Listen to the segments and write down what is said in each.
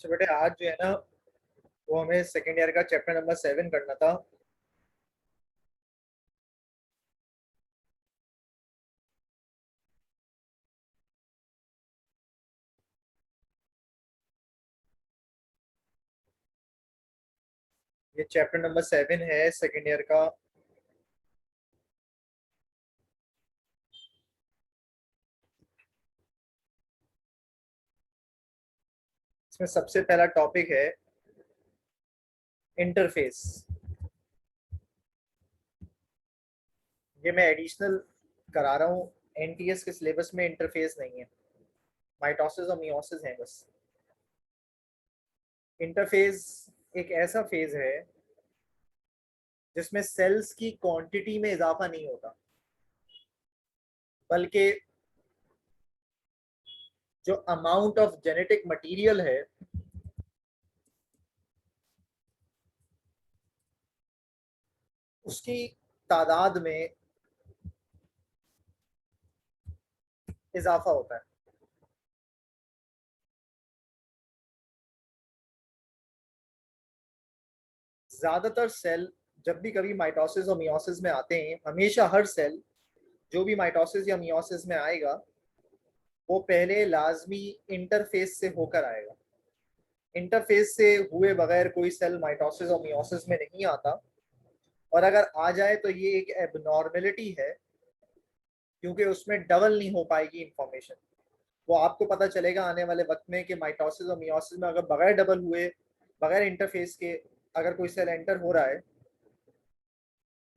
तो बेटे आज जो है ना, वो हमें सेकेंड ईयर का चैप्टर नंबर 7 करना था। ये चैप्टर नंबर 7 है सेकेंड ईयर का। इसमें सबसे पहला टॉपिक है इंटरफेस। ये मैं एडिशनल करा रहा हूँ। एनटीएस के सिलेबस में इंटरफेस नहीं है, माइटोसिस और मियोसिस है बस। इंटरफेस एक ऐसा फेज है जिसमें सेल्स की क्वांटिटी में इजाफा नहीं होता, बल्कि जो अमाउंट ऑफ जेनेटिक मटेरियल है उसकी तादाद में इजाफा होता है। ज्यादातर सेल जब भी कभी माइटोसिस और मियोसिस में आते हैं, हमेशा हर सेल जो भी माइटोसिस या मियोसिस में आएगा वो पहले लाजमी इंटरफेस से होकर आएगा। इंटरफेस से हुए बगैर कोई सेल माइटोसिस और मियोसिस में नहीं आता, और अगर आ जाए तो ये एक एबनॉर्मेलिटी है, क्योंकि उसमें डबल नहीं हो पाएगी इंफॉर्मेशन। वो आपको पता चलेगा आने वाले वक्त में कि माइटोसिस और मियोसिस में अगर बगैर डबल हुए, बगैर इंटरफेस के अगर कोई सेल एंटर हो रहा है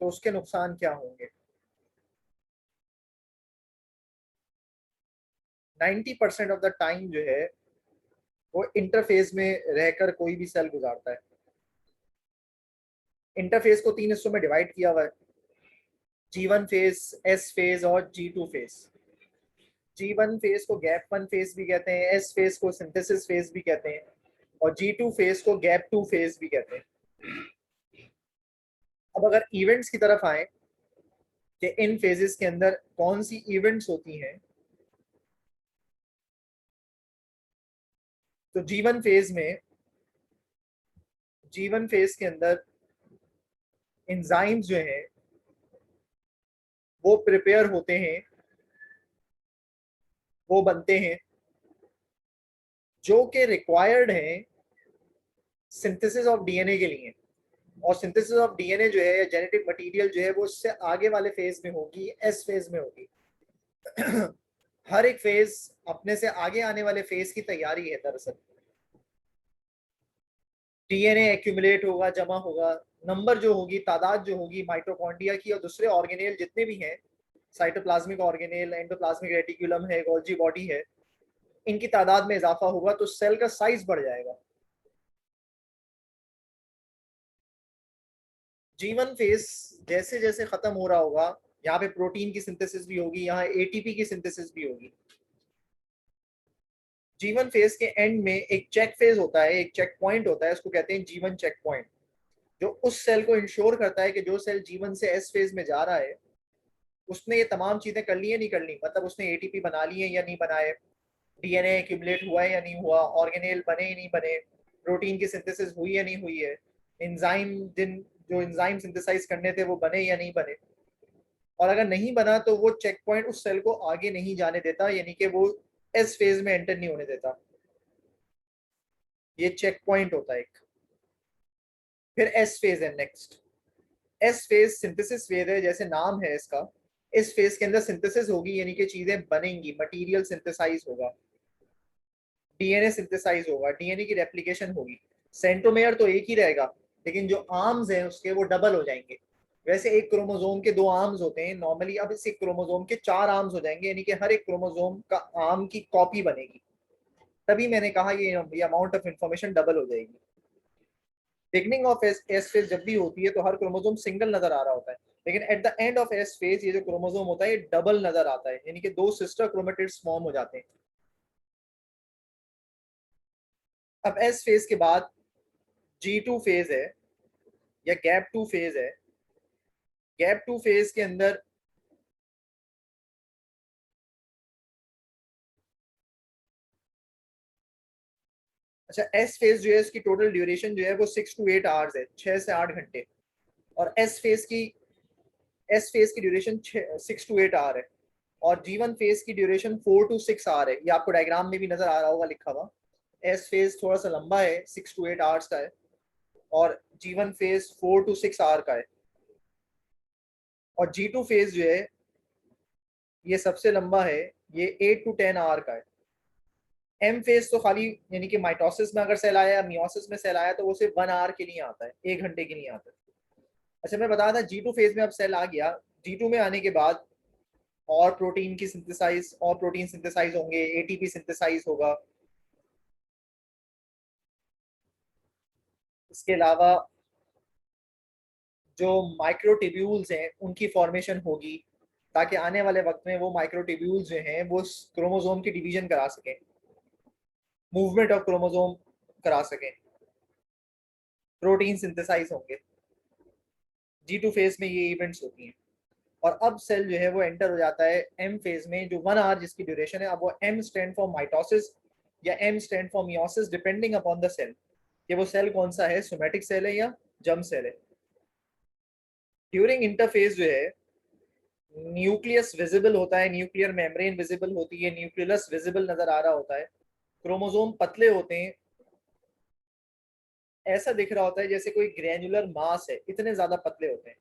तो उसके नुकसान क्या होंगे। 90% ऑफ द टाइम जो है वो इंटरफेस में रहकर कोई भी सेल गुजारता है। इंटरफेस को 3 हिस्सों में डिवाइड किया हुआ है, G1 फेज, S फेज और G2 फेज। G1 फेज को गैप 1 फेज भी कहते हैं, S फेज को सिंथेसिस फेज भी कहते हैं, और G2 फेज को गैप 2 फेज भी कहते हैं। अब अगर इवेंट्स की तरफ आए कि इन फेजेस के अंदर कौन सी इवेंट्स होती हैं, तो G1 फेज के अंदर एंजाइम्स जो हैं वो प्रिपेयर होते हैं, वो बनते हैं जो कि रिक्वायर्ड हैं सिंथेसिस ऑफ डीएनए के लिए। और सिंथेसिस ऑफ डीएनए जो है, जेनेटिक मटेरियल जो है, वो इससे आगे वाले फेज में होगी, एस फेज में होगी। हर एक फेज अपने से आगे आने वाले फेज की तैयारी है दरअसल। डीएनए एक्यूमुलेट होगा, जमा होगा, नंबर जो होगी, तादाद जो होगी माइटोकॉन्ड्रिया की और दूसरे ऑर्गेनेल जितने भी हैं, साइटोप्लाज्मिक ऑर्गेनेल, एंडोप्लाज्मिक रेटिकुलम है, गोल्जी बॉडी है, इनकी तादाद में इजाफा होगा तो सेल का साइज बढ़ जाएगा। जीवन फेज जैसे जैसे खत्म हो रहा होगा, यहाँ पे प्रोटीन की सिंथेसिस भी होगी, यहाँ एटीपी की सिंथेसिस भी होगी। जीवन फेज के एंड में एक चेक फेज होता है, एक चेक पॉइंट होता है, उसको कहते हैं जीवन चेक पॉइंट, जो उस सेल को इंश्योर करता है कि जो सेल जीवन से एस फेज में जा रहा है उसने ये तमाम चीजें कर ली है नहीं कर ली, मतलब उसने एटीपी बना ली है या नहीं बनाए, डीएनए एक्यूमुलेट हुआ है या नहीं हुआ, ऑर्गेनेल बने या नहीं बने, प्रोटीन की सिंथेसिस हुई या नहीं हुई है, एंजाइम जिन जो एंजाइम सिंथेसाइज करने थे वो बने या नहीं बने। और अगर नहीं बना तो वो चेक पॉइंट उस सेल को आगे नहीं जाने देता, यानी कि वो एस फेज में एंटर नहीं होने देता। ये चेक पॉइंट होता है एक। फिर एस फेज है next. S phase synthesis phase है, जैसे नाम है इसका। इस फेज के अंदर सिंथेसिस होगी, यानी कि चीजें बनेंगी, मटेरियल सिंथेसाइज होगा, डीएनए सिंथेसाइज होगा, डीएनए की रेप्लिकेशन होगी। सेंट्रोमेयर तो एक ही रहेगा, लेकिन जो आर्म्स हैं उसके वो डबल हो जाएंगे। वैसे एक क्रोमोसोम के 2 आर्म्स होते हैं नॉर्मली, अब इस एक क्रोमोसोम के 4 आर्म्स हो जाएंगे, यानी कि हर एक क्रोमोसोम का आर्म की कॉपी बनेगी। तभी मैंने कहा ये अमाउंट ऑफ इंफॉर्मेशन डबल हो जाएगी। बिगनिंग ऑफ एस फेज जब भी होती है तो हर क्रोमोसोम सिंगल नजर आ रहा होता है, लेकिन eight the end of S phase ये जो क्रोमोसोम होता है ये डबल नजर आता है, यानी कि 2 सिस्टर क्रोमेटिड्स फॉर्म हो जाते हैं। अब एस फेज के बाद G2 फेज है या गैप 2 फेज है। गैप 2 फेज के अंदर अच्छा, एस फेज जो है इसकी टोटल ड्यूरेशन जो है वो 6 to 8 आवर्स है, 6 से 8 घंटे। और एस फेज की ड्यूरेशन 6 to 8 आवर है। और जीवन फेज की ड्यूरेशन 4 to 6 आवर है। ये आपको डायग्राम में भी नजर आ रहा होगा लिखा हुआ। एस फेज थोड़ा सा लंबा है, 6 to 8 आवर्स का है। और जीवन फेज 4 to 6 आवर का है। और G2 फेज जो है ये सबसे लंबा है, ये 8 to 10 आवर का है। एम फेज तो खाली यानी कि माइटोसिस में अगर सेल आया या मियोसिस में सेल आया तो वो सिर्फ 1 आवर के लिए आता है, 1 घंटे के लिए आता है। अच्छा, मैं बता था G2 फेज में अब सेल आ गया। G2 में आने के बाद और प्रोटीन सिंथेसाइज होंगे, एटीपी सिंथेसाइज होगा। इसके अलावा जो माइक्रोट्यूब्यूल्स हैं उनकी फॉर्मेशन होगी, ताकि आने वाले वक्त में वो माइक्रोट्यूब्यूल्स जो हैं वो क्रोमोसोम की डिवीजन करा सकें, मूवमेंट ऑफ क्रोमोसोम करा सकें, प्रोटीन सिंथेसाइज होंगे। G2 फेज में ये इवेंट्स होती हैं। और अब सेल जो है वो एंटर हो जाता है एम फेज में, जो 1 आवर जिसकी ड्यूरेशन है। अब वो एम स्टैंड फॉर माइटोसिस या M stand for meiosis, depending upon the cell, कि वो सेल कौन सा है, सोमेटिक सेल है या जर्म सेल है। ड्यूरिंग इंटरफेज जो है न्यूक्लियस विजिबल होता है, न्यूक्लियर मेम्ब्रेन विजिबल होती है, न्यूक्लियस विजिबल नजर आ रहा होता है। क्रोमोसोम पतले होते हैं, ऐसा दिख रहा होता है जैसे कोई ग्रैन्युलर मास है, इतने ज्यादा पतले होते हैं।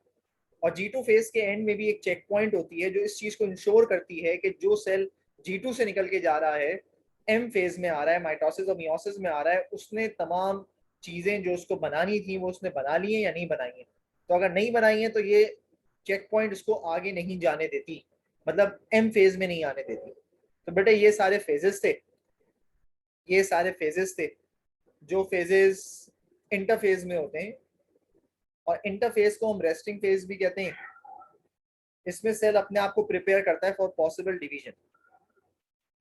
और G2 फेज के एंड में भी एक चेक पॉइंट होती है जो इस चीज को इंश्योर करती है कि जो सेल G2 से निकल के जा रहा है, एम फेज में आ रहा है, माइटोसिस और मियोसिस में आ रहा है, उसने तमाम चीजें जो उसको बनानी थी वो उसने बना ली है या नहीं बनाई है। तो अगर नहीं बनाई है तो ये चेक पॉइंट उसको आगे नहीं जाने देती, मतलब एम फेज में नहीं आने देती। तो बेटे ये सारे फेजेस थे जो फेजेस इंटरफेज में होते हैं। और इंटरफेज को हम रेस्टिंग फेज भी कहते हैं। इसमें सेल अपने आप को प्रिपेयर करता है फॉर पॉसिबल डिवीजन।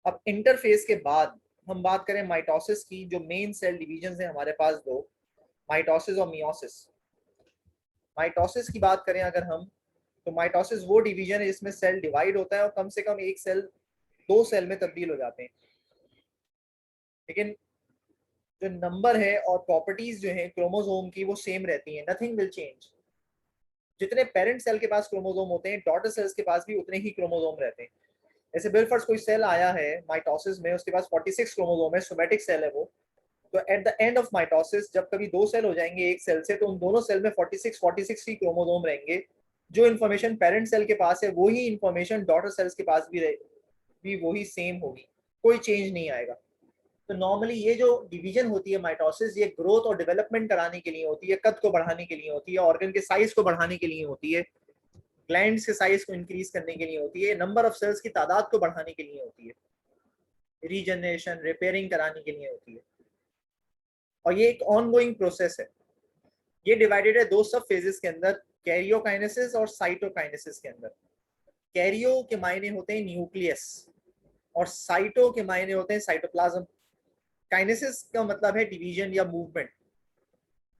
अब इंटरफेज के बाद हम बात करें माइटोसिस की, जो मेन सेल डिवीजन है हमारे पास दो, माइटोसिस और मियोसिस। माइटोसिस की बात करें अगर हम, तो माइटोसिस वो डिवीजन है जिसमें सेल डिवाइड होता है और कम से कम एक सेल दो सेल में तब्दील हो जाते हैं। लेकिन जो नंबर है और प्रॉपर्टीज जो है क्रोमोसोम की वो सेम रहती है, नथिंग विल चेंज। जितने पेरेंट सेल के पास क्रोमोसोम होते हैं, डॉटर सेल्स के पास भी उतने ही क्रोमोसोम रहते हैं। जैसे बिलफर्स कोई सेल आया है माइटोसिस में, उसके पास 46 क्रोमोसोम है, सोमेटिक सेल है वो। तो at the end of mitosis जब कभी दो सेल हो जाएंगे एक सेल से, तो उन दोनों सेल में 46 ही क्रोमोसोम रहेंगे। जो इन्फॉर्मेशन पेरेंट सेल के पास है वही इन्फॉर्मेशन डॉटर सेल्स के पास भी भी वही सेम होगी, कोई चेंज नहीं आएगा। तो नॉर्मली ये जो डिवीजन होती है माइटोसिस, ये ग्रोथ और डेवलपमेंट कराने के लिए होती है, कद को बढ़ाने के लिए होती है, ऑर्गन के साइज को बढ़ाने के लिए होती है, ग्लैंड्स के साइज को इंक्रीज करने के लिए होती है, नंबर ऑफ सेल्स की तादाद को बढ़ाने के लिए होती है, रीजनरेशन रिपेयरिंग कराने के लिए होती है। और ये एक ऑनगोइंग प्रोसेस है। ये डिवाइडेड है दो सब फेजेस के अंदर, कैरियोकाइनेसिस और साइटोकाइनेसिस के अंदर। कैरियो के मायने होते हैं न्यूक्लियस और साइटो के मायने होते हैं साइटोप्लाज्म। काइनेसिस का मतलब है डिवीजन या मूवमेंट।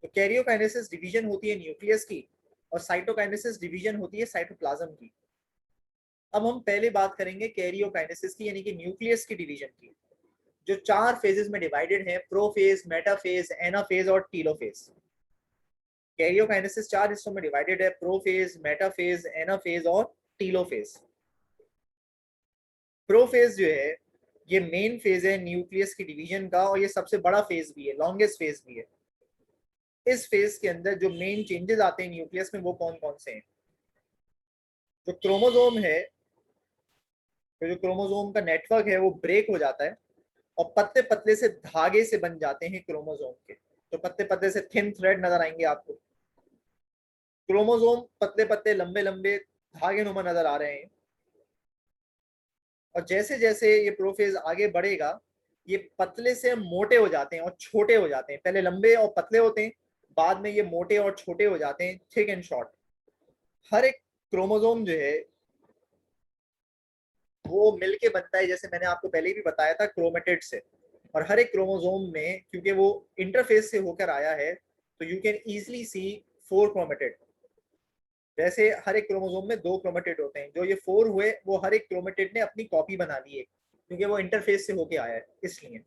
तो कैरियोकाइनेसिस डिवीजन होती है न्यूक्लियस की और साइटोकाइनेसिस डिवीजन होती है साइटोप्लाज्म की। अब हम पहले बात करेंगे कैरियोकाइनेसिस की, यानी कि न्यूक्लियस की डिवीजन की, जो 4 फेजेस में डिवाइडेड है, प्रोफेज, मेटाफेज, एनाफेज और टीलोफेज। कैरियोकाइनेसिस 4 हिस्सों में डिवाइडेड है, प्रोफेज, मेटाफेज, एनाफेज और टीलोफेज। प्रोफेज जो है ये मेन फेज है न्यूक्लियस की डिवीजन का, और ये सबसे बड़ा फेज भी है, लॉन्गेस्ट फेज भी है। इस फेज के अंदर जो मेन चेंजेस आते हैं न्यूक्लियस में वो कौन कौन से हैं? जो क्रोमोसोम है, तो जो क्रोमोसोम का नेटवर्क है वो ब्रेक हो जाता है और पतले पतले से धागे से बन जाते हैं क्रोमोसोम के। तो पतले पतले से थिन थ्रेड नजर आएंगे आपको। क्रोमोसोम पतले पतले लंबे लंबे धागे नुमा नजर आ रहे हैं। और जैसे जैसे ये प्रोफेज आगे बढ़ेगा, ये पतले से मोटे हो जाते हैं और छोटे हो जाते हैं। पहले लंबे और पतले होते हैं, बाद में ये मोटे और छोटे हो जाते हैं, थिक एंड शॉर्ट। हर एक क्रोमोसोम जो है वो मिलके बनता है, जैसे मैंने आपको पहले भी बताया था, क्रोमेटिड से। और हर एक क्रोमोसोम में, क्योंकि वो इंटरफेस से होकर आया है, तो you can easily C 4 chromatid. वैसे हर एक क्रोमोसोम में 2 क्रोमेटिड होते हैं, जो ये 4 हुए वो हर एक क्रोमेटिड ने अपनी कॉपी बना ली है, क्योंकि वो इंटरफेस से होके आया है इसलिए।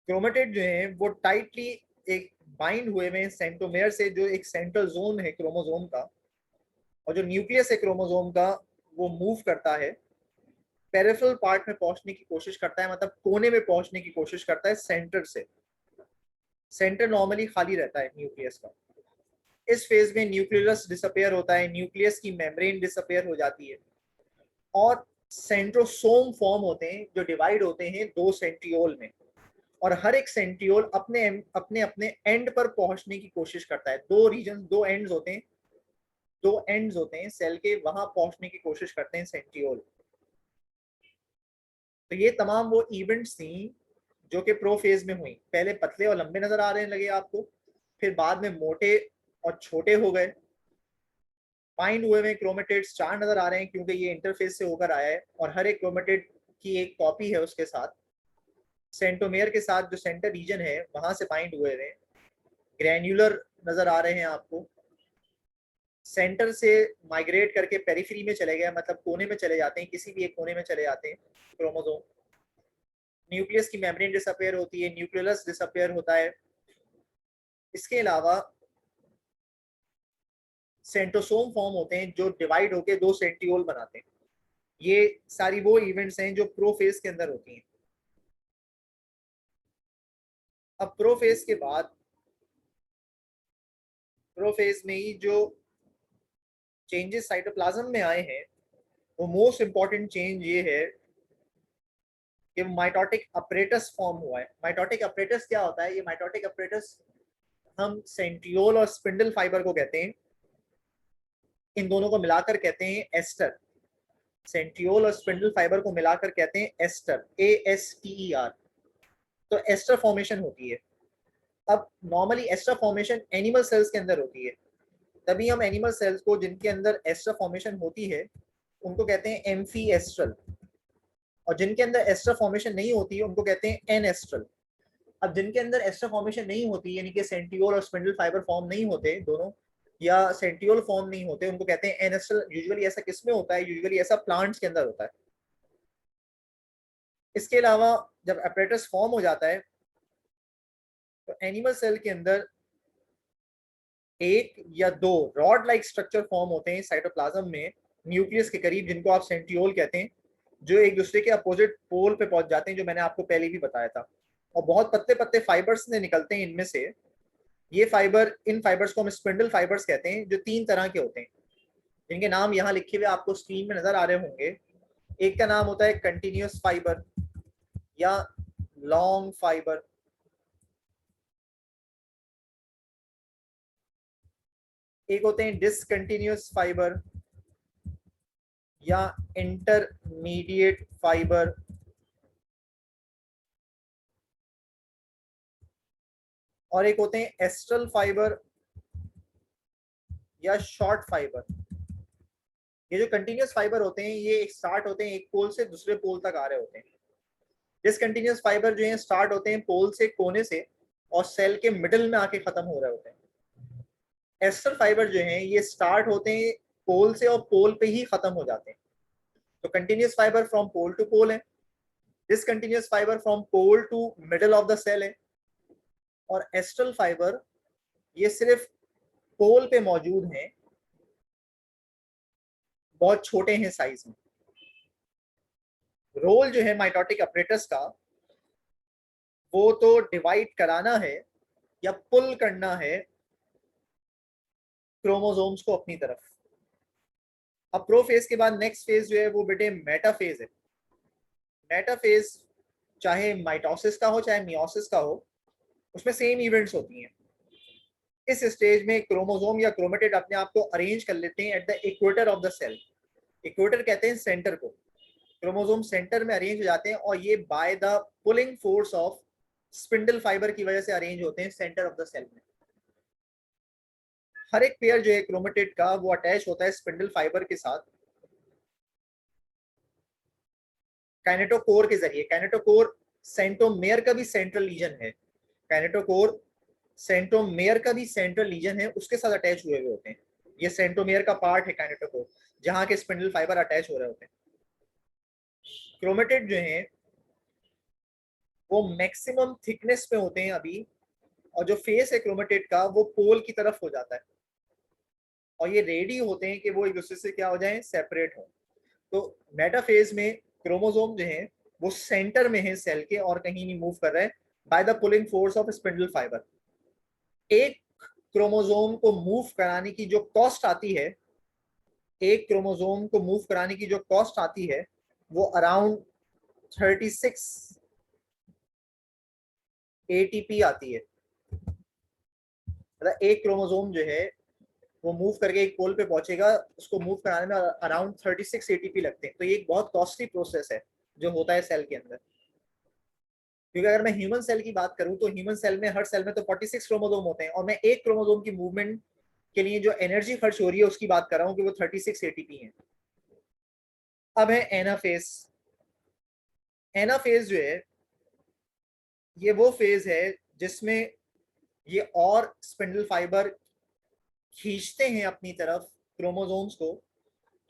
क्रोमेटिड जो है वो टाइटली एक बाइंड हुए में सेंट्रोमेयर से, जो एक सेंट्रल जोन है क्रोमोसोम का, और जो न्यूक्लियस है क्रोमोसोम का, वो मूव करता है पेरिफेरल पार्ट में पहुंचने की कोशिश करता है, मतलब कोने में पहुंचने की कोशिश करता है सेंटर से। सेंटर नॉर्मली खाली रहता है न्यूक्लियस का। इस फेज में न्यूक्लियस डिसअपेयर होता है, न्यूक्लियस की मेम्ब्रेन डिसअपेयर हो जाती है, और सेंट्रोसोम फॉर्म होते हैं जो डिवाइड होते हैं दो सेंट्रियोल में, और हर एक सेंट्रियोल अपने अपने अपने एंड पर पहुंचने की कोशिश करता है। दो रीजन, दो एंड्स होते हैं, दो एंड्स होते हैं सेल के, वहां पहुंचने की कोशिश करते हैं सेंट्रियोल। तो ये तमाम वो इवेंट्स थी जो कि प्रोफेज में हुई। पहले पतले और लंबे नजर आ रहे लगे आपको, फिर बाद में मोटे और छोटे हो गए। बाइंड हुए में क्रोमेटिड्स चार नजर आ रहे हैं क्योंकि ये इंटरफेस से होकर आया है, और हर एक क्रोमेटिड की एक कॉपी है उसके साथ, सेंटोमेयर के साथ जो सेंटर रीजन है वहां से बाइंड हुए हैं। ग्रैन्युलर नजर आ रहे हैं आपको, सेंटर से माइग्रेट करके पेरिफेरी में चले गए, मतलब कोने में चले जाते हैं, किसी भी एक कोने में चले जाते हैं क्रोमोसोम। न्यूक्लियस की मेम्ब्रेन डिसअपेयर होती है, न्यूक्लियस डिसअपेयर होता है। इसके अलावा सेंट्रोसोम फॉर्म होते हैं जो डिवाइड होकर दो सेंट्रियोल बनाते हैं। ये सारी वो इवेंट्स हैं जो प्रोफेज के अंदर होती हैं। अब प्रोफेज के बाद, प्रोफेज में ही जो चेंजेस साइटोप्लाज्म में आए हैं, वो मोस्ट इंपॉर्टेंट चेंज ये है कि माइटोटिक अपरेटस फॉर्म हुआ है। माइटोटिक अपरेटस क्या होता है? ये माइटोटिक अपरेटस हम सेंट्रियोल और स्पिंडल फाइबर को कहते हैं, इन दोनों को मिलाकर कहते हैं एस्टर। सेंट्रियोल और स्पिंडल फाइबर को मिलाकर कहते हैं एस्टर, ASTER। तो एस्टर फॉर्मेशन होती है। अब normally aster formation animal cells के अंदर होती है, तभी हम एनिमल सेल्स को जिनके अंदर एस्टर फॉर्मेशन होती है उनको कहते हैं एम्फी एस्ट्रल, और जिनके अंदर एस्टर फॉर्मेशन नहीं होती है उनको कहते हैं एन एस्ट्रल। अब जिनके अंदर एस्टर फॉर्मेशन नहीं होती, यानी कि सेंट्रियोल और स्पिंडल फाइबर फॉर्म नहीं होते दोनों, या सेंट्रियोल फॉर्म नहीं होते, उनको कहते हैं एन एस्ट्रल। यूजुअली ऐसा किसमें होता है? यूजुअली ऐसा प्लांट्स के अंदर होता है। इसके अलावा जब अपरेटस फॉर्म हो जाता है तो एनिमल सेल के अंदर एक या दो रॉड लाइक स्ट्रक्चर फॉर्म होते हैं साइटोप्लाज्म में, न्यूक्लियस के करीब, जिनको आप सेंट्रियोल कहते हैं, जो एक दूसरे के अपोजिट पोल पे पहुंच जाते हैं, जो मैंने आपको पहले भी बताया था। और बहुत पतले पतले फाइबर्स से निकलते हैं इनमें से। ये फाइबर, इन फाइबर्स को हम स्पिंडल फाइबर्स कहते हैं, जो तीन तरह के होते हैं, जिनके नाम यहाँ लिखे हुए आपको स्क्रीन में नजर आ रहे होंगे। एक का नाम होता है कंटिन्यूस फाइबर या लॉन्ग फाइबर, एक होते हैं डिसकंटिन्यूस फाइबर या इंटरमीडिएट फाइबर, और एक होते हैं एस्ट्रल फाइबर या शॉर्ट फाइबर। ये जो कंटिन्यूस फाइबर होते हैं ये एक स्टार्ट होते हैं एक पोल से दूसरे पोल तक आ रहे होते हैं। डिसकंटिन्यूस फाइबर जो है स्टार्ट होते हैं पोल से, कोने से, और सेल के मिडिल में आके खत्म हो रहे होते हैं। एस्ट्रल फाइबर जो है ये स्टार्ट होते हैं पोल से और पोल पे ही खत्म हो जाते हैं। तो continuous fibre from pole to pole है, discontinuous fibre from pole to middle of the cell है, और एस्ट्रल फाइबर ये सिर्फ पोल पे मौजूद हैं, बहुत छोटे हैं साइज में। रोल जो है माइटोटिक अपरेटस का, वो तो डिवाइड कराना है या पुल करना है क्रोमोसोम्स को अपनी तरफ। अब प्रोफेज के बाद नेक्स्ट फेज जो है वो बेटे मेटाफेज है। मेटाफेज चाहे माइटोसिस का हो चाहे मियोसिस का हो, उसमें सेम इवेंट्स होती हैं। इस स्टेज में क्रोमोसोम या क्रोमेटिड अपने आप को अरेंज कर लेते हैं at the equator of the cell. Equator कहते हैं सेंटर को। क्रोमोसोम सेंटर में अरेंज हो जाते हैं, और ये by the pulling force of spindle fibre की वजह से अरेंज होते हैं सेंटर ऑफ द सेल में। हर एक पेयर जो है क्रोमेटिड का वो अटैच होता है स्पिंडल फाइबर के साथ काइनेटोकोर के जरिए। काइनेटोकोर सेंट्रोमेयर का भी सेंट्रल लीजन है। काइनेटोकोर सेंट्रोमेयर का भी सेंट्रल लीजन है, उसके साथ अटैच हुए हुए होते हैं। ये सेंट्रोमेयर का पार्ट है काइनेटोकोर, जहां के स्पिंडल फाइबर अटैच हो रहे होते हैं। क्रोमेटिड जो है वो मैक्सिमम थिकनेस पे होते हैं अभी, और जो फेस है क्रोमेटिड का वो पोल की तरफ हो जाता है, और ये रेडी होते हैं कि वो एक दूसरे से क्या हो जाए, सेपरेट हो। तो मेटाफेज में क्रोमोसोम जो है वो सेंटर में है सेल के और कहीं नहीं मूव कर रहे हैं by the pulling force of spindle fibre. एक क्रोमोसोम को मूव कराने की जो कॉस्ट आती है, एक क्रोमोसोम को मूव कराने की जो कॉस्ट आती है वो अराउंड 36 एटीपी आती है। मतलब एक क्रोमोसोम जो है वो मूव करके एक पोल पे पहुंचेगा, उसको मूव कराने में अराउंड 36 एटीपी लगते हैं। तो ये एक बहुत कॉस्टली प्रोसेस है जो होता है सेल के अंदर। क्योंकि अगर मैं ह्यूमन सेल की बात करूं तो ह्यूमन सेल में, हर सेल में तो 46 क्रोमोसोम होते हैं, और मैं एक क्रोमोसोम की मूवमेंट के लिए जो एनर्जी खर्च हो रही है उसकी बात कर रहा हूँ कि वो 36 एटीपी है। अब है एनाफेज। एनाफेज जो है ये वो फेज है जिसमें ये और स्पिंडल फाइबर खींचते हैं अपनी तरफ क्रोमोसोम्स को,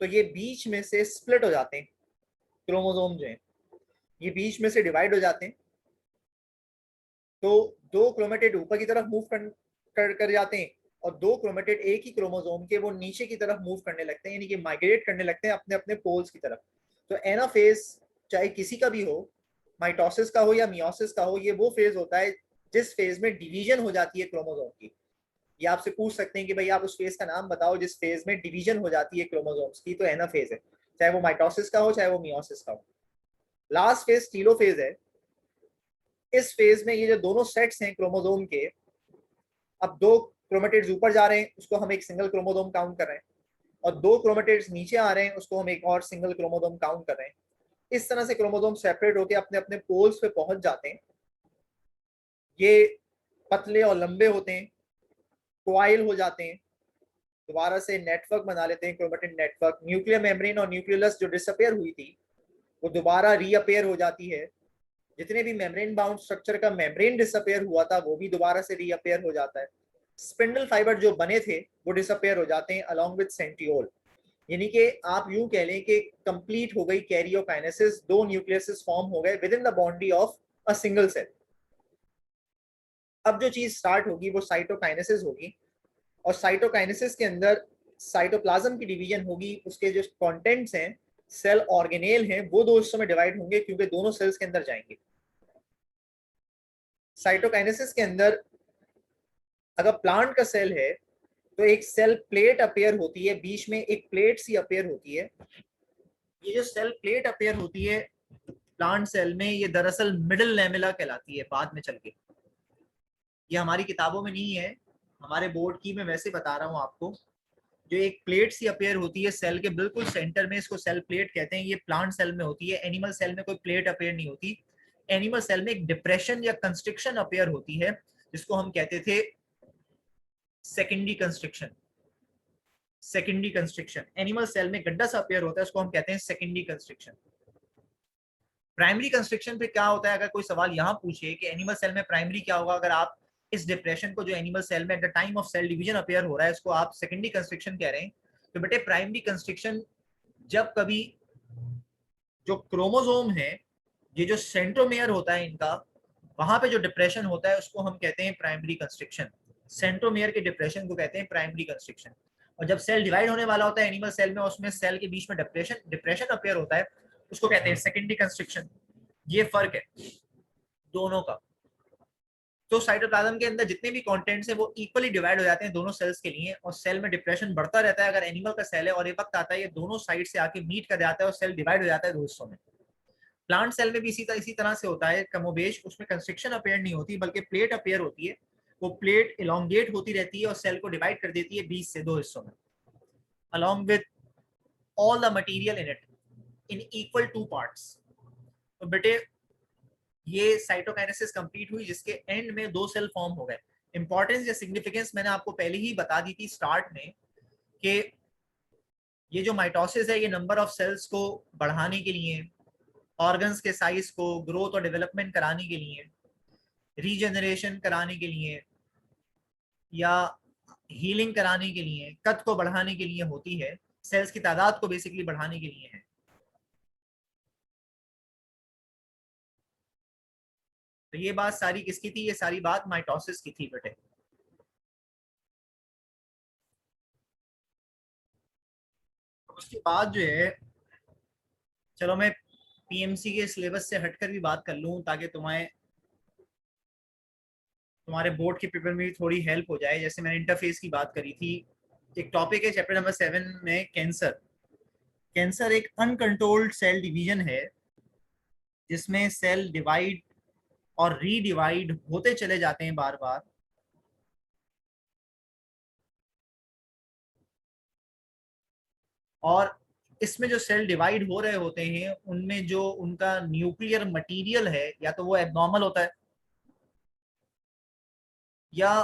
तो ये बीच में से स्प्लिट हो जाते हैं। क्रोमोसोम जो है ये बीच में से डिवाइड हो जाते हैं। तो दो क्रोमेटिड ऊपर की तरफ मूव कर जाते हैं, और दो क्रोमेटिड एक ही क्रोमोसोम के वो नीचे की तरफ मूव करने लगते हैं, यानी कि माइग्रेट करने लगते हैं अपने अपने पोल्स की तरफ। तो एनाफेज चाहे किसी का भी हो, माइटोसिस का हो या मियोसिस का हो, ये वो फेज होता है जिस फेज में डिवीजन हो जाती है क्रोमोसोम की। ये आपसे पूछ सकते हैं कि भाई आप उस फेज का नाम बताओ जिस फेज में डिवीजन हो जाती है क्रोमोसोम्स की, तो एनाफेज है। चाहे वो माइटोसिस का हो चाहे वो मियोसिस का हो। लास्ट फेज टीलोफेज है। इस फेज में ये जो दोनों सेट्स हैं क्रोमोसोम के, अब दो क्रोमेटिड्स ऊपर जा रहे हैं उसको हम एक सिंगल क्रोमोसोम काउंट कर रहे हैं, और दो क्रोमेटिड्स नीचे आ रहे हैं उसको हम एक और सिंगल क्रोमोसोम काउंट कर रहे हैं। इस तरह से क्रोमोसोम सेपरेट होकर अपने अपने पोल्स पे पहुंच जाते हैं। ये पतले और लंबे होते हैं, क्वाइल हो जाते हैं, दोबारा से नेटवर्क बना लेते हैं, क्रोमेटिन नेटवर्क। न्यूक्लियर मेम्ब्रेन और न्यूक्लियस जो डिसअपेयर हुई थी वो दोबारा रीअपेयर हो जाती है। जितने भी मेम्ब्रेन बाउंड स्ट्रक्चर का मेम्ब्रेन डिसअपेयर हुआ था वो भी दोबारा से रीअपेयर हो जाता है। स्पिंडल फाइबर जो बने थे वो डिसअपेयर हो जाते हैं अलोंग विद सेंट्रियोल। यानी कि आप यूं कह लें कि कंप्लीट हो गई कैरियोकाइनेसिस, दो न्यूक्लियसेस फॉर्म हो गए within the boundary of a single cell. अब जो चीज स्टार्ट होगी वो साइटोकाइनेसिस होगी, और साइटोकाइनेसिस के अंदर साइटोप्लाज्म की डिवीजन होगी। उसके जो कंटेंट्स हैं, सेल ऑर्गेनेल हैं, वो दो हिस्सों में डिवाइड होंगे क्योंकि दोनों सेल्स के अंदर जाएंगे। साइटोकाइनेसिस के अंदर अगर प्लांट का सेल है तो एक सेल प्लेट अपेयर होती है, बीच में एक प्लेट सी अपेयर होती है। ये जो सेल प्लेट अपेयर होती है प्लांट सेल में, ये दरअसल मिडिल लैमेला कहलाती है बाद में चल के। ये हमारी किताबों में नहीं है, हमारे बोर्ड की मैं वैसे बता रहा हूँ आपको। जो एक प्लेट सी अपेयर होती है सेल के बिल्कुल सेंटर में, इसको सेल प्लेट कहते हैं। ये प्लांट सेल में होती है, एनिमल सेल में कोई प्लेट अपेयर नहीं होती। एनिमल सेल में एक डिप्रेशन या कंस्ट्रिक्शन अपेयर होती है जिसको हम कहते थे secondary constriction. Secondary constriction, animal cell में गड्ढा सा अपेयर होता है, उसको हम कहते हैं सेकेंडरी कंस्ट्रिक्शन। प्राइमरी कंस्ट्रिक्शन पे क्या होता है, अगर कोई सवाल यहाँ पूछे कि एनिमल सेल में प्राइमरी क्या होगा, अगर आप इस डिप्रेशन को जो एनिमल सेल में at the time of cell division appear हो रहा है इसको आप सेकेंडरी कंस्ट्रिक्शन कह रहे हैं, तो बेटे प्राइमरी कंस्ट्रिक्शन जब कभी जो क्रोमोसोम है, ये जो सेंट्रोमेयर होता है इनका, वहां पे जो डिप्रेशन होता है उसको हम कहते हैं प्राइमरी कंस्ट्रिक्शन। सेंट्रोमेयर के डिप्रेशन को कहते हैं प्राइमरी कंस्ट्रिक्शन। और जब सेल डिवाइड होने वाला होता है एनिमल सेल में, उसमें सेल के बीच में डिप्रेशन डिप्रेशन अपेयर होता है, उसको कहते हैं सेकेंडरी कंस्ट्रिक्शन। ये फर्क है दोनों का। तो साइटोप्लाज्म के अंदर जितने भी कंटेंट्स हैं वो इक्वली डिवाइड हो जाते हैं दोनों सेल्स के लिए, और सेल में डिप्रेशन बढ़ता रहता है अगर एनिमल का सेल है, और एक वक्त आता है ये दोनों साइड से आके मीट कर जाता है और सेल डिवाइड हो जाता है दो हिस्सों में। प्लांट सेल में भी इसी तरह से होता है कमोबेश, उसमें कंस्ट्रिक्शन अपेयर नहीं होती बल्कि प्लेट अपेयर होती है। वो प्लेट इलोंगेट होती रहती है और सेल को डिवाइड कर देती है 20 से दो हिस्सों में, along with all the material in it in equal two parts। तो बेटे ये साइटोकाइनेसिस कंप्लीट हुई जिसके एंड में दो सेल फॉर्म हो गए। इंपॉर्टेंस या सिग्निफिकेंस मैंने आपको पहले ही बता दी थी स्टार्ट में कि ये जो माइटोसिस है ये नंबर ऑफ सेल्स को बढ़ाने के लिए, ऑर्गन्स के साइज को ग्रोथ और डेवलपमेंट कराने के लिए, रीजनरेशन कराने के लिए, या हीलिंग कराने के लिए, कद को बढ़ाने के लिए होती है। सेल्स की तादाद को बेसिकली बढ़ाने के लिए है। तो ये बात सारी किसकी थी? ये सारी बात माइटोसिस की थी बेटे। उसके बाद जो है, चलो मैं पीएमसी के सिलेबस से हटकर भी बात कर लूँ ताकि तुम्हारे बोर्ड के पेपर में भी थोड़ी हेल्प हो जाए। जैसे मैंने इंटरफेस की बात करी थी, एक टॉपिक है चैप्टर नंबर 7 में, कैंसर। कैंसर एक अनकंट्रोल्ड सेल डिवीजन है जिसमें सेल डिवाइड और रीडिवाइड होते चले जाते हैं बार बार। और इसमें जो सेल डिवाइड हो रहे होते हैं उनमें जो उनका न्यूक्लियर मटेरियल है या तो वो एबनॉर्मल होता है, या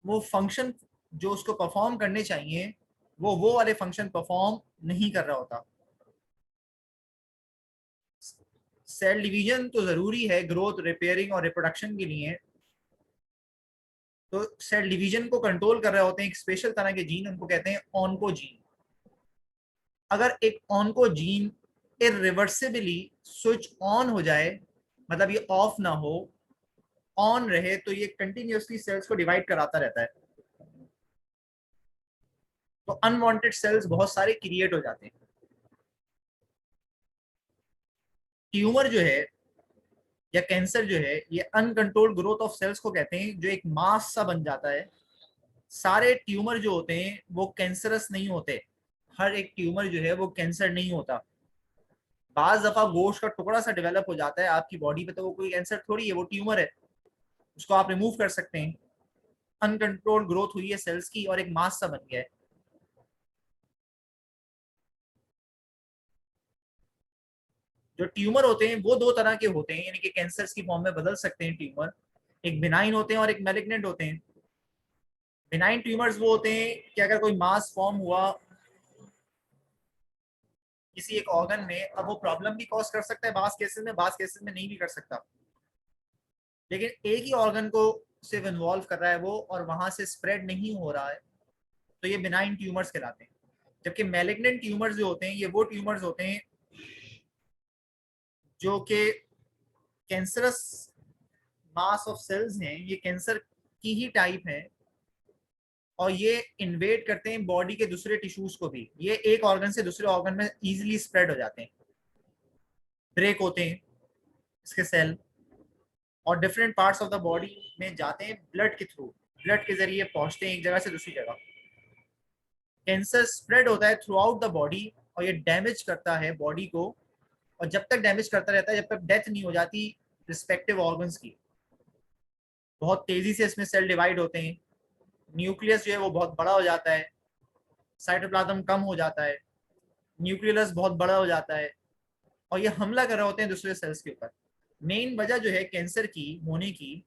वो फंक्शन जो उसको परफॉर्म करने चाहिए वो वाले फंक्शन परफॉर्म नहीं कर रहा होता। सेल डिवीजन तो जरूरी है ग्रोथ, रिपेयरिंग और रिप्रोडक्शन के लिए। तो सेल डिवीजन को कंट्रोल कर रहे होते हैं एक स्पेशल तरह के जीन, उनको कहते हैं ऑन्कोजीन। अगर एक ऑन्कोजीन इरिवर्सिबली स्विच ऑन हो जाए, मतलब ये ऑफ ना हो, ऑन रहे, तो ये कंटिन्यूअसली सेल्स को डिवाइड कराता रहता है। तो अनवांटेड सेल्स बहुत सारे क्रिएट हो जाते हैं। ट्यूमर जो है या कैंसर जो है, ये अनकंट्रोल्ड ग्रोथ ऑफ सेल्स को कहते हैं, जो एक मास सा बन जाता है। सारे ट्यूमर जो होते हैं वो कैंसरस नहीं होते, हर एक ट्यूमर जो है वो कैंसर नहीं होता। बाज दफा गोश्त का टुकड़ा सा डेवलप हो जाता है आपकी बॉडी पे, तो वो कोई कैंसर थोड़ी है, वो ट्यूमर है, उसको आप रिमूव कर सकते हैं। अनकंट्रोल्ड ग्रोथ हुई है सेल्स की और एक मास सा बन गया है। जो ट्यूमर होते हैं वो दो तरह के होते हैं, यानी कि कैंसर्स की फॉर्म में बदल सकते हैं ट्यूमर। एक बिनाइन होते हैं और एक मैलिग्नेंट होते हैं। बिनाइन ट्यूमर्स वो होते हैं कि अगर कोई मास फॉर्म हुआ किसी एक ऑर्गन में, अब वो प्रॉब्लम भी कॉज कर सकता है बास केसेस में नहीं भी कर सकता, लेकिन एक ही ऑर्गन को सिर्फ इन्वॉल्व कर रहा है वो, और वहां से स्प्रेड नहीं हो रहा है, तो ये बिनाइन ट्यूमर्स कहलाते हैं। जबकि मैलिग्नेंट ट्यूमर्स जो होते हैं ये वो ट्यूमर्स होते हैं जो कि कैंसरस मास ऑफ सेल्स हैं, ये कैंसर की ही टाइप है, और ये इन्वेड करते हैं बॉडी के दूसरे टिश्यूज को भी। ये एक ऑर्गन से दूसरे ऑर्गन में इजीली स्प्रेड हो जाते हैं, ब्रेक होते हैं इसके सेल, और different parts of the body में जाते हैं ब्लड के थ्रू, ब्लड के जरिए पहुंचते हैं एक जगह से दूसरी जगह। कैंसर स्प्रेड होता है थ्रू आउट द बॉडी और ये डैमेज करता है बॉडी को, और जब तक डैमेज करता रहता है जब तक डेथ नहीं हो जाती रिस्पेक्टिव ऑर्गन्स की। बहुत तेजी से इसमें सेल डिवाइड होते हैं, न्यूक्लियस जो है वो बहुत बड़ा हो जाता है, साइटोप्लाज्म कम हो जाता है, न्यूक्लियस बहुत बड़ा हो जाता है, और ये हमला कर रहे होते हैं दूसरे सेल्स के ऊपर। मेन वजह जो है कैंसर की होने की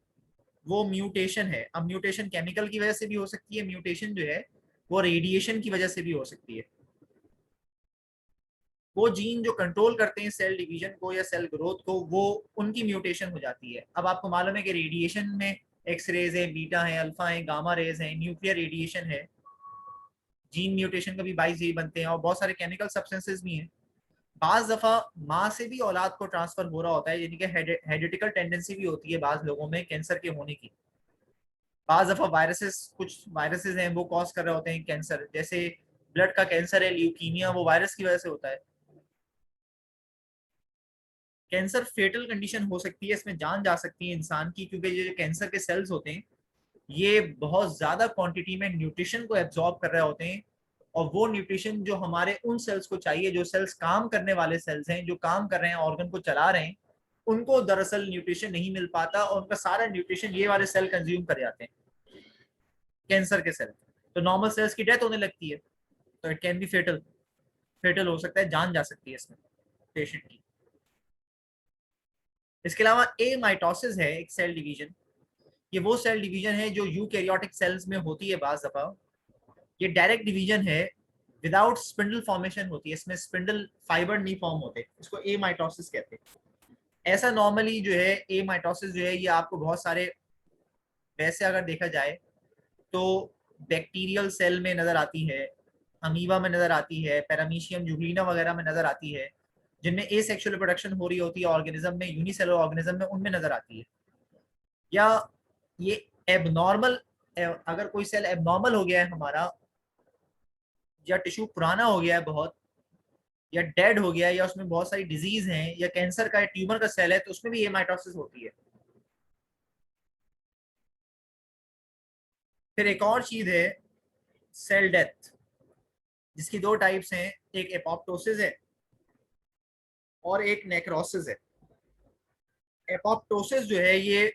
वो म्यूटेशन है। अब म्यूटेशन केमिकल की वजह से भी हो सकती है, म्यूटेशन जो है वो रेडिएशन की वजह से भी हो सकती है। वो जीन जो कंट्रोल करते हैं सेल डिवीजन को या सेल ग्रोथ को, वो उनकी म्यूटेशन हो जाती है। अब आपको मालूम है कि रेडिएशन में एक्स रेज है, बीटा है, अल्फा है, गामा रेज है, न्यूक्लियर रेडिएशन है, जीन म्यूटेशन का भी 22 यही बनते हैं, और बहुत सारे केमिकल सब्सटेंसेस भी हैं। बाज दफा माँ से भी औलाद को ट्रांसफर हो रहा होता है, यानी कि हेरिडिटल टेंडेंसी भी होती है बाज लोगों में कैंसर के होने की। बाज दफा वायरसेस, कुछ वायरसेस हैं वो कॉज कर रहे होते हैं कैंसर, जैसे ब्लड का कैंसर है, ल्यूकीमिया, वो वायरस की वजह से होता है। कैंसर फेटल कंडीशन हो सकती है, इसमें जान जा सकती है इंसान की, क्योंकि ये जो कैंसर के सेल्स होते हैं ये बहुत ज्यादा क्वांटिटी में न्यूट्रिशन को एब्जॉर्ब कर रहे होते हैं, और वो न्यूट्रिशन जो हमारे उन सेल्स को चाहिए, जो सेल्स काम करने वाले सेल्स हैं, जो काम कर रहे हैं, ऑर्गन को चला रहे हैं, उनको दरअसल न्यूट्रिशन नहीं मिल पाता, और उनका सारा न्यूट्रिशन ये वाले सेल कंज्यूम कर जाते हैं, कैंसर के सेल। तो नॉर्मल सेल्स की डेथ होने लगती है, तो it can be fatal, fatal हो सकता है, जान जा सकती है इसमें पेशेंट की। इसके अलावा ए माइटोसिस है एक सेल डिवीजन। ये वो सेल डिवीजन है जो यूकैरियोटिक सेल्स में होती है बाज दफा। ये डायरेक्ट डिवीजन है, विदाउट स्पिंडल फॉर्मेशन होती है, इसमें स्पिंडल फाइबर नहीं फॉर्म होते, इसको ए माइटोसिस कहते हैं। ऐसा नॉर्मली जो है ए माइटोसिस जो है ये आपको बहुत सारे, वैसे अगर देखा जाए तो बैक्टीरियल सेल में नजर आती है, अमीबा में नजर आती है, पैरामीशियम जुगलिना वगैरह में नजर आती है, जिनमें एसेक्सुअल रिप्रोडक्शन हो रही होती है ऑर्गेनिज्म में, यूनिसेलुलर ऑर्गेनिज्म में, उनमें नजर आती है। या ये एबनॉर्मल, अगर कोई सेल एबनॉर्मल हो गया है हमारा, या टिश्यू पुराना हो गया है बहुत, या डेड हो गया है, या उसमें बहुत सारी डिजीज हैं, या कैंसर का ट्यूमर का सेल है, तो उसमें भी ये माइटोसिस होती है। फिर एक और चीज है सेल डेथ, जिसकी दो टाइप्स हैं, एक एपोप्टोसिस है और एक नेक्रोसिस है। एपोप्टोसिस जो है ये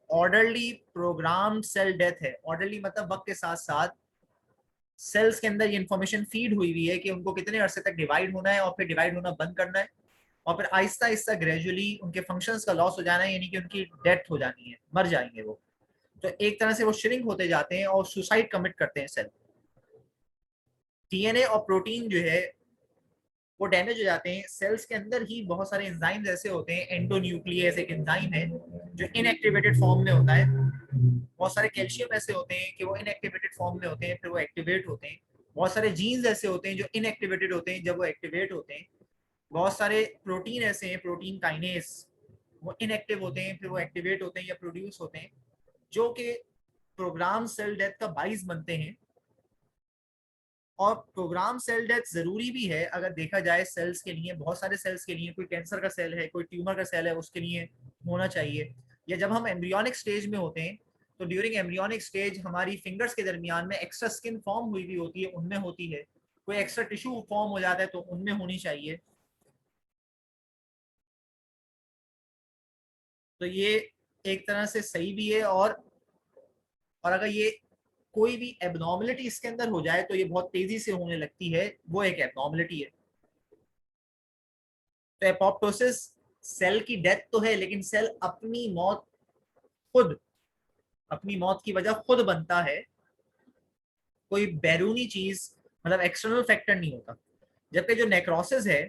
ऑर्डरली प्रोग्राम सेल डेथ है। ऑर्डरली मतलब वक्त के साथ साथ सेल्स के अंदर ये इंफॉर्मेशन फीड हुई है कि उनको कितने अरसे तक डिवाइड होना है और फिर डिवाइड होना बंद करना है, और फिर आहिस्ता आहिस्ता ग्रेजुअली उनके फंक्शंस का लॉस हो जाना है, यानी कि उनकी डेथ हो जानी है, मर जाएंगे वो। तो एक तरह से वो श्रिंक होते जाते हैं और सुसाइड कमिट करते हैं सेल। डीएनए और प्रोटीन जो है वो डैमेज हो जाते हैं। सेल्स के अंदर ही बहुत सारे एंजाइम्स ऐसे होते हैं, एंडोन्यूक्लियस एक एंजाइम है जो इनएक्टिवेटेड फॉर्म में होता है। बहुत सारे कैल्शियम ऐसे होते हैं कि वो इनएक्टिवेटेड फॉर्म में होते हैं, फिर वो एक्टिवेट होते हैं। बहुत सारे जीन्स ऐसे होते हैं जो इनएक्टिवेटेड होते हैं, जब वो एक्टिवेट होते हैं। बहुत सारे प्रोटीन ऐसे हैं, प्रोटीन काइनेस, वो इनएक्टिव होते हैं, फिर वो एक्टिवेट होते हैं या प्रोड्यूस होते हैं, जो कि प्रोग्राम सेल डेथ का बाइस बनते हैं। और प्रोग्राम सेल डेथ जरूरी भी है अगर देखा जाए सेल्स के लिए, बहुत सारे सेल्स के लिए, कोई कैंसर का सेल है, कोई ट्यूमर का सेल है, उसके लिए होना चाहिए। या जब हम एम्ब्रियोनिक स्टेज में होते हैं, तो ड्यूरिंग एम्ब्रियोनिक स्टेज हमारी फिंगर्स के दरमियान में एक्स्ट्रा स्किन फॉर्म हुई भी होती है, उनमें होती है। कोई एक्स्ट्रा टिश्यू फॉर्म हो जाता है तो उनमें होनी चाहिए। तो ये एक तरह से सही भी है। और अगर ये कोई भी एबनॉर्मलिटी इसके अंदर हो जाए तो ये बहुत तेजी से होने लगती है, वो एक एबनॉर्मलिटी है। तो एपोप्टोसिस सेल की डेथ तो है, लेकिन सेल अपनी मौत खुद, अपनी मौत की वजह खुद बनता है, कोई बैरूनी चीज मतलब एक्सटर्नल फैक्टर नहीं होता। जबकि जो नेक्रोसिस है,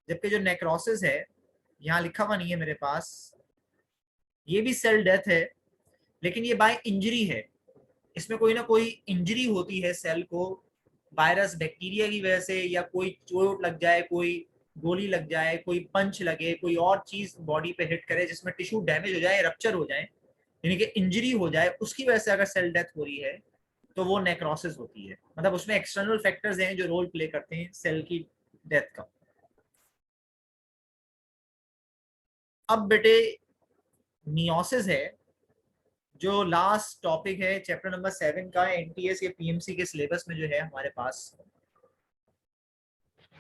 जबकि जो नेक्रोसिस है, यहाँ लिखा हुआ नहीं है मेरे पास, ये भी सेल डेथ है, लेकिन ये बाय इंजरी है। इसमें कोई ना कोई इंजरी होती है सेल को, वायरस बैक्टीरिया की वजह से, या कोई चोट लग जाए, कोई गोली लग जाए, कोई पंच लगे, कोई और चीज बॉडी पे हिट करे जिसमें टिश्यू डैमेज हो जाए, रप्चर हो जाए, यानी कि इंजरी हो जाए, उसकी वजह से अगर सेल डेथ हो रही है तो वो नेक्रोसिस होती है। मतलब उसमें एक्सटर्नल फैक्टर्स हैं जो रोल प्ले करते हैं सेल की डेथ का। अब बेटे मियोसिस है, जो लास्ट टॉपिक है चैप्टर नंबर 7 का एनटीएस या पीएमसी के सिलेबस में जो है हमारे पास।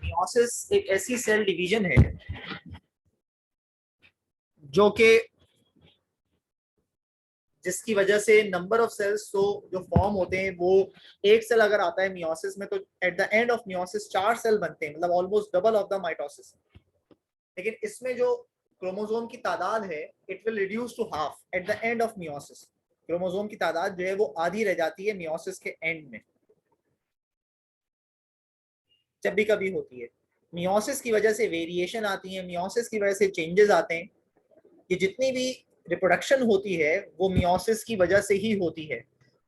मियोसिस एक ऐसी सेल डिवीजन है जो कि जिसकी वजह से नंबर ऑफ सेल्स तो जो फॉर्म होते हैं वो, एक सेल अगर आता है मियोसिस में तो at the end of meiosis 4 cell बनते हैं, मतलब almost double of the mitosis. लेकिन इसमें जो क्रोमोसोम की तादाद है, it will reduce to half at the end of meiosis. Chromosome की तादाद जो है वो आधी रह जाती है मियोसिस के एंड में, जब भी कभी होती है। मियोसिस की वजह से वेरिएशन आती है, मियोसिस की वजह से चेंजेस आते हैं। कि जितनी भी रिप्रोडक्शन होती है वो मियोसिस की वजह से ही होती है।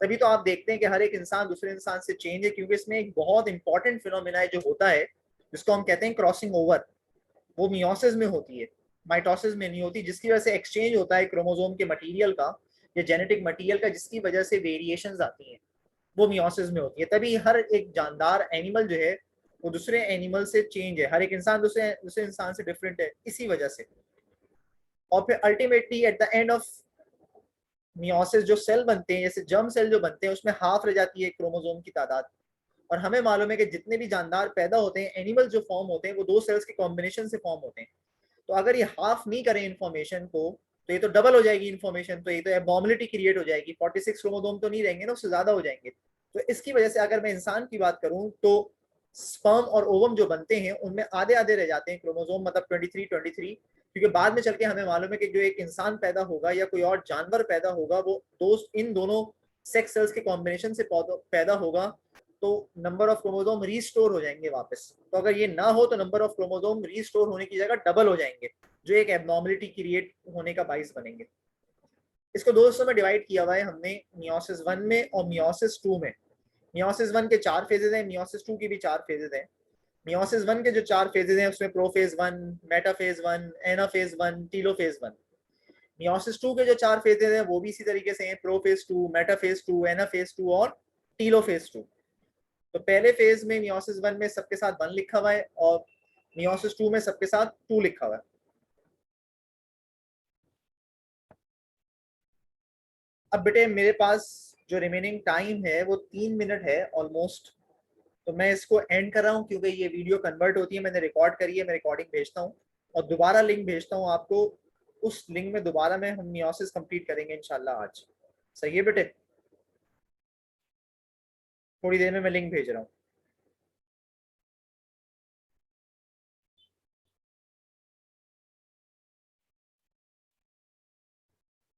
तभी तो आप देखते हैं कि हर एक इंसान दूसरे इंसान से चेंज है, क्योंकि इसमें एक बहुत इंपॉर्टेंट फिनोमिना है जो होता है, जिसको हम कहते हैं क्रॉसिंग ओवर। वो मियोसिस में होती है, माइटोसिस में नहीं होती, जिसकी वजह से एक्सचेंज होता है क्रोमोसोम के मटीरियल का या जेनेटिक मटीरियल का, जिसकी वजह से वेरिएशंस आती हैं, वो मियोसिस में होती है। तभी हर एक जानदार एनिमल जो है वो दूसरे एनिमल से चेंज है, हर एक इंसान दूसरे दूसरे इंसान से डिफरेंट है इसी वजह से। और फिर ultimately at the end of meiosis जो सेल बनते हैं, जैसे जर्म सेल जो बनते हैं, उसमें हाफ रह जाती है क्रोमोसोम की तादाद। और हमें मालूम है कि जितने भी जानदार पैदा होते हैं, एनिमल जो फॉर्म होते हैं, वो दो सेल्स के कॉम्बिनेशन से फॉर्म होते हैं। तो अगर ये हाफ नहीं करें इन्फॉर्मेशन को, तो ये तो डबल हो जाएगी इन्फॉर्मेशन, तो ये तो एबनॉर्मलिटी क्रिएट हो जाएगी। 46 क्रोमोसोम तो नहीं रहेंगे ना, उससे ज्यादा हो जाएंगे। तो इसकी वजह से अगर मैं इंसान की बात करूं तो स्पर्म और ओवम जो बनते हैं उनमें आधे आधे रह जाते हैं क्रोमोसोम, मतलब 23 क्योंकि बाद में चल के हमें मालूम है कि जो एक इंसान पैदा होगा या कोई और जानवर पैदा होगा वो इन दोनों सेक्स सेल्स के कॉम्बिनेशन से पैदा होगा, तो नंबर ऑफ क्रोमोसोम रीस्टोर हो जाएंगे वापस। तो अगर ये ना हो तो नंबर ऑफ क्रोमोसोम रीस्टोर होने की जगह डबल हो जाएंगे, जो एक एबनॉर्मलिटी क्रिएट होने का बाइस बनेंगे। इसको दो हिस्सों में डिवाइड किया हुआ है हमने, मियोसिस 1 में और मियोसिस 2 में। मियोसिस 1 के 4 फेजेज हैं, मियोसिस 2 की भी 4 फेजेज हैं। मियोसिस वन के जो 4 फेजेज हैं उसमें prophase 1, metaphase 1, anaphase 1, telophase 1। Meiosis 2 के जो 4 फेजेज हैं वो भी इसी तरीके से हैं, प्रोफेज 2, मेटाफेज 2, एनाफेज 2 और टीलोफेज 2। तो पहले फेज में मियोसिस 1 में सबके साथ 1 लिखा हुआ है और मियोसिस 2 में सबके साथ 2 लिखा हुआ है। अब बेटे मेरे पास जो रिमेनिंग टाइम है वो 3 मिनट है ऑलमोस्ट, तो मैं इसको एंड कर रहा हूँ क्योंकि ये वीडियो कन्वर्ट होती है, मैंने रिकॉर्ड करी है, मैं रिकॉर्डिंग भेजता हूँ और दोबारा लिंक भेजता हूँ आपको। उस लिंक में दोबारा में हम मियोसिस कंप्लीट करेंगे इंशाल्लाह आज। सही है बेटे, थोड़ी देर में मैं लिंक भेज रहा हूँ।